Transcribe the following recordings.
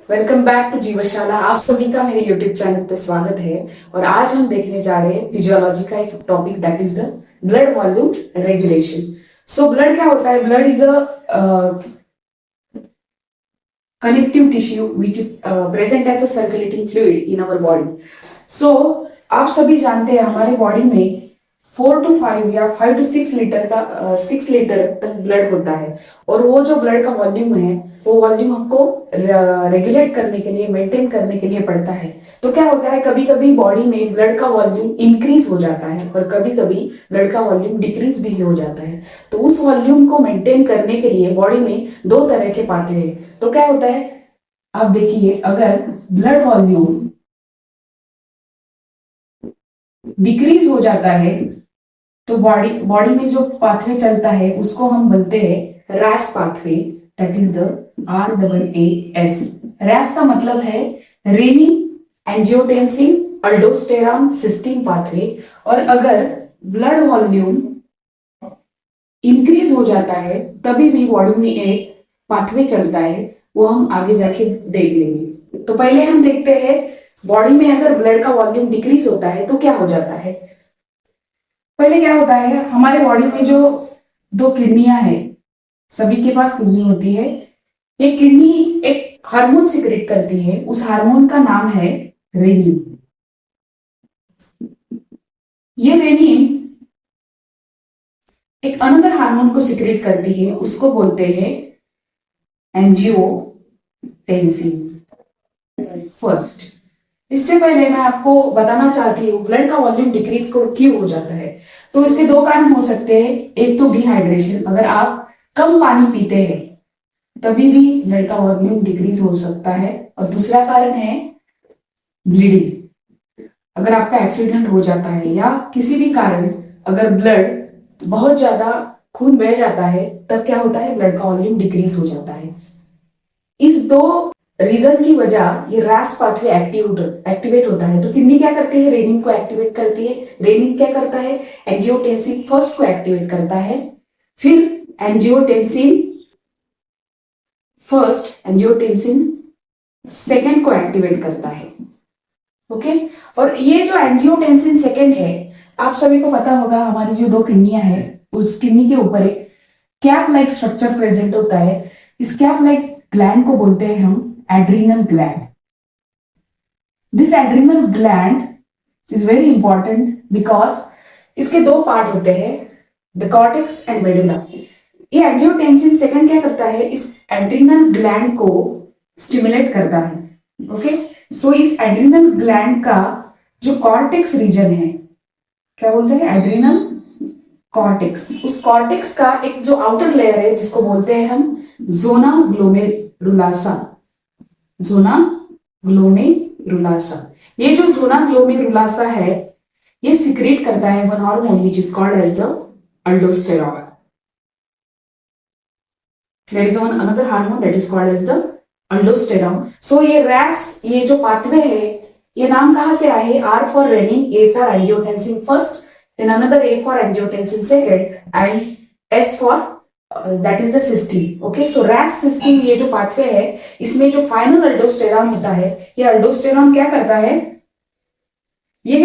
Welcome back to जीवशाला। आप सभी का मेरे यूट्यूब चैनल पे स्वागत है। और आज हम देखने जा रहे हैं फिजियोलॉजी का एक topic, that is the blood volume regulation. So blood क्या होता है? Blood is a connective tissue which is present as a circulating fluid in our body. So आप सभी जानते हैं हमारे बॉडी में 4 to 5 या 5 to 6 लीटर का 6 लीटर तक ब्लड होता है। और वो जो ब्लड का वॉल्यूम है, वो वॉल्यूम आपको रेगुलेट करने के लिए, मेंटेन करने के लिए पड़ता है। तो क्या होता है, कभी कभी बॉडी में ब्लड का वॉल्यूम इंक्रीज हो जाता है और कभी कभी ब्लड का वॉल्यूम डिक्रीज भी हो जाता है। तो उस वॉल्यूम को मेंटेन करने के लिए बॉडी में दो तरह के पाते हैं। तो क्या होता है, आप देखिए, अगर ब्लड वॉल्यूम डिक्रीज हो जाता है तो बॉडी बॉडी में जो पाथवे चलता है उसको हम बोलते हैं RAAS pathway, that is the RAAS। RAAS का मतलब है renin angiotensin aldosterone system pathway. और अगर ब्लड वॉल्यूम इंक्रीज हो जाता है तभी भी बॉडी में एक पाथवे चलता है, वो हम आगे जाके देख लेंगे। तो पहले हम देखते हैं बॉडी में अगर ब्लड का वॉल्यूम डिक्रीज होता है तो क्या हो जाता है। पहले क्या होता है, हमारे बॉडी में जो दो किडनियां हैं, सभी के पास किडनी होती है। ये किडनी एक हार्मोन सिक्रेट करती है, उस हार्मोन का नाम है रेनिन। ये रेनिन एक अनदर हार्मोन को सिक्रेट करती है, उसको बोलते हैं एंजियोटेंसिन फर्स्ट। इससे पहले मैं आपको बताना चाहती हूँ ब्लड का वॉल्यूम डिक्रीज को क्यों हो जाता है। तो इसके दो कारण हो सकते हैं। एक तो डिहाइड्रेशन, अगर आप कम पानी पीते हैं तभी भी ब्लड का वॉल्यूम डिक्रीज हो सकता है। और दूसरा कारण है ब्लीडिंग। अगर आपका एक्सीडेंट हो जाता है या किसी भी कारण अगर ब्लड बहुत ज्यादा खून बह जाता है, तब क्या होता है, ब्लड का वॉल्यूम डिक्रीज हो जाता है। इस दो रीजन की वजह ये रैस पाथवे एक्टिवेट होता है। तो किडनी क्या करती है, रेनिन को एक्टिवेट करती है। रेनिन क्या करता है, एंजियोटेंसिन फर्स्ट को एक्टिवेट करता है, फिर एंजियोटेंसिन फर्स्ट एंजियोटेंसिन सेकेंड को एक्टिवेट करता है। ओके। और ये जो एंजियोटेंसिन सेकेंड है, आप सभी को पता होगा, हमारी जो दो किडनियां हैं उस किडनी के ऊपर एक कैप लाइक स्ट्रक्चर प्रेजेंट होता है। इस कैप लाइक ग्लैंड को बोलते हैं हम adrenal gland. This adrenal gland is very important because इसके दो पार्ट होते हैं, द कॉर्टेक्स एंड मेडुला। ये एंजियोटेंसिन सेकंड क्या करता है, इस एड्रीनल ग्लैंड को स्टिमुलेट करता है। ओके। सो इस एड्रीनल ग्लैंड का जो कॉर्टेक्स रीजन है, क्या बोलते हैं, एड्रीनल कॉर्टेक्स। उस कॉर्टेक्स का एक जो आउटर लेयर है जिसको बोलते हैं हम जोना ग्लोमेरुलासा। जोना ग्लोमेरुलासा। ये जो जोना ग्लोमेरुलासा है, ये सिक्रेट करता है one hormone which is called as the aldosterone. There is one another hormone that is called as the aldosterone. So ये रैस, ये जो पाथवे है, ये नाम कहां से आए, R for renin, A for angiotensin first, then another A for angiotensin second and S for that is the cysteine. Okay, so RAS cysteine ये जो पाथवे है, इसमें जो फाइनल अल्डोस्टेरॉन होता है, ये अल्डोस्टेरॉन क्या करता है, ये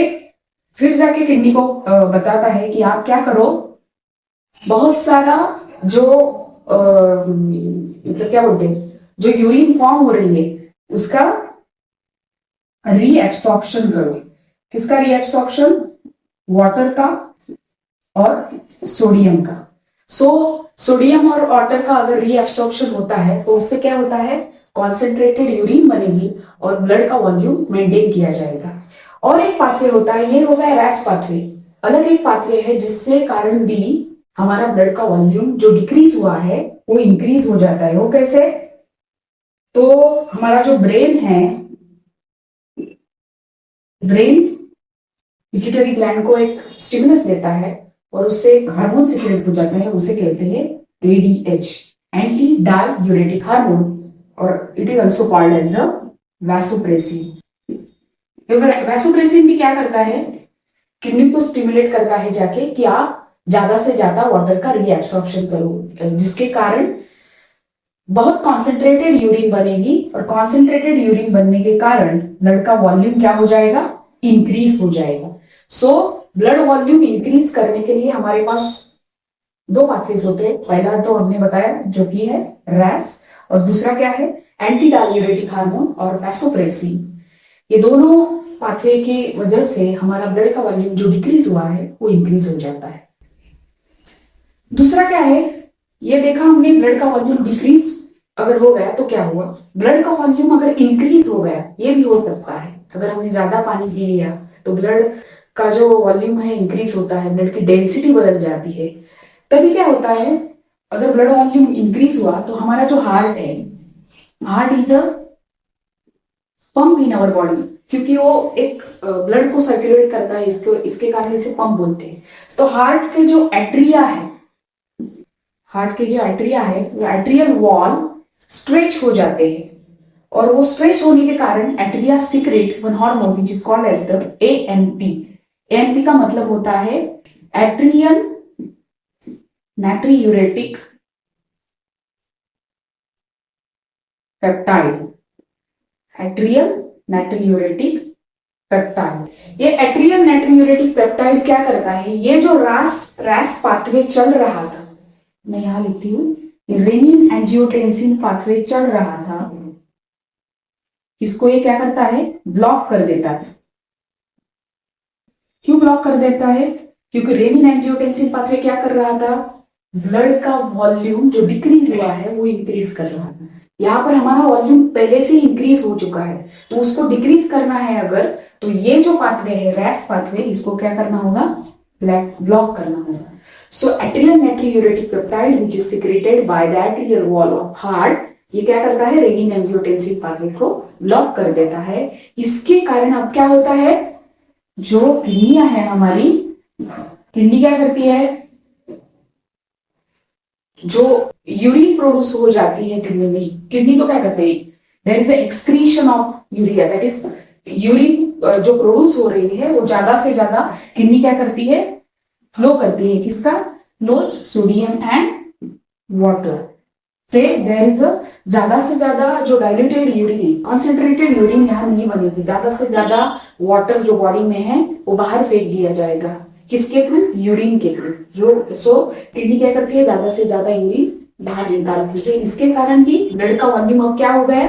फिर जाके किडनी को बताता है कि आप क्या करो, बहुत सारा जो मतलब क्या बोलते हैं, जो यूरिन फॉर्म हो रही है उसका रीएब्सॉर्प्शन करो। किसका रीएब्सॉर्प्शन, वाटर का और सोडियम का। सोडियम और वाटर का अगर रीएब्सॉर्प्शन होता है तो उससे क्या होता है, कॉन्सेंट्रेटेड यूरिन बनेगी और ब्लड का वॉल्यूम मेंटेन किया जाएगा। और एक पाथवे होता है, ये होगा रैस पाथवे। अलग एक पाथवे है जिससे कारण भी हमारा ब्लड का वॉल्यूम जो डिक्रीज हुआ है वो इंक्रीज हो जाता है। वो कैसे, तो हमारा जो ब्रेन है, ब्रेन पिट्यूटरी ग्लैंड को एक स्टिमुलस देता है और उससे एक हार्मोन सिक्रेट हो जाता है, उसे कहते हैं ADH, एंटी डाययूरेटिक हार्मोन, और it is also called as the vasopressin. Vasopressin भी क्या करता है, किडनी को स्टिमुलेट करता है जाके कि आप ज्यादा से ज्यादा वाटर का रीएब्सॉर्प्शन करो, जिसके कारण बहुत कॉन्सेंट्रेटेड यूरिन बनेगी और कॉन्सेंट्रेटेड यूरिन बनने के कारण ब्लड का वॉल्यूम क्या हो जाएगा, इंक्रीज हो जाएगा। सो ब्लड वॉल्यूम इंक्रीज करने के लिए हमारे पास दो पाथवेज होते हैं। पहला तो हमने बताया जो कि है रैस, और दूसरा क्या है, एंटी डाययूरेटिक हार्मोन और वैसोप्रेसिन। ये दोनों पाथवे की वजह से हमारा ब्लड का वॉल्यूम जो डिक्रीज हुआ है वो इंक्रीज हो जाता है। दूसरा क्या है, ये देखा हमने ब्लड का वॉल्यूम डिक्रीज अगर हो गया तो क्या हुआ, ब्लड का वॉल्यूम अगर इंक्रीज हो गया, ये भी हो सकता है। अगर हमने ज्यादा पानी पी लिया तो ब्लड का जो वॉल्यूम है इंक्रीज होता है, ब्लड की डेंसिटी बदल जाती है। तभी क्या होता है, अगर ब्लड वॉल्यूम इंक्रीज हुआ तो हमारा जो हार्ट है, heart is a pump in our body, क्योंकि वो एक ब्लड को सर्कुलेट करता है, इसके कारण इसे पंप बोलते हैं। तो हार्ट के जो एट्रिया है, हार्ट के जो एट्रिया है वो एट्रियल वॉल स्ट्रेच हो जाते हैं, और वो स्ट्रेच होने के कारण atria secrete one hormone which is called as the ANP. ANP का मतलब होता है atrial natriuretic peptide, atrial natriuretic peptide. ये एट्रियल नाट्रियूरेटिक पेप्टाइड क्या करता है, ये जो रैस पाथवे चल रहा था, मैं यहां लिखती हूँ, रेनिन एंजियोटेंसिन पाथवे चल रहा था, इसको ये क्या करता है, ब्लॉक कर देता है। क्यों ब्लॉक कर देता है, क्योंकि रेनिन एंजियोटेंसिन पाथवे क्या कर रहा था, ब्लड का वॉल्यूम जो डिक्रीज हुआ है वो इंक्रीज कर रहा था। यहाँ पर हमारा वॉल्यूम पहले से इंक्रीज हो चुका है, तो उसको डिक्रीज करना है अगर, तो ये जो पाथवे है रैस पाथवे, इसको क्या करना होगा, ब्लॉक करना होगा। So atrial natriuretic peptide which is secreted by the atrial wall of heart, ये क्या करता है, रेनिन एंजियोटेंसिन पाथवे को ब्लॉक कर देता है। इसके कारण अब क्या होता है, जो किडनियां है हमारी, किडनी क्या करती है, जो यूरिन प्रोड्यूस हो जाती है किडनी में, किडनी तो क्या करते हैं, there is excretion of urea, that is urine जो प्रोड्यूस हो रही है वो ज्यादा से ज्यादा किडनी क्या करती है, फ्लो करती है, किसका, फ्लोज सोडियम एंड वाटर से। देयर इज ज्यादा से ज्यादा जो डाइल्यूटेड यूरिन, कॉन्सेंट्रेटेड यूरिन यहाँ नहीं बनेगी, ज्यादा से ज्यादा वाटर जो बॉडी में है वो बाहर फेंक दिया जाएगा, किसके थ्रू, यूरिन के थ्रू। जो सो किडनी क्या करती है, ज्यादा से ज्यादा यूरिन बाहर निकालती है, इसके कारण भी ब्लड का वॉल्यूम अब क्या हो गया,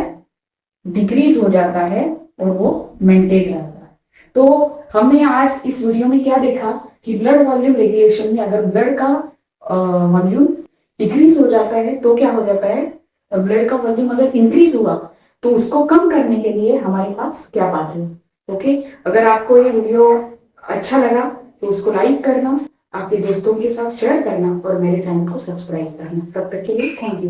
डिक्रीज हो जाता है और वो मेंटेन रहता है। तो हमने आज इस वीडियो में क्या देखा कि ब्लड वॉल्यूम रेगुलेशन में अगर ब्लड का वॉल्यूम डिक्रीज हो जाता है तो क्या हो जाता है, ब्लड का वॉल्यूम अगर इंक्रीज हुआ तो उसको कम करने के लिए हमारे पास क्या बात है। ओके, अगर आपको ये वीडियो अच्छा लगा तो उसको लाइक करना, आपके दोस्तों के साथ शेयर करना और मेरे चैनल को सब्सक्राइब करना। तब तक के लिए थैंक यू।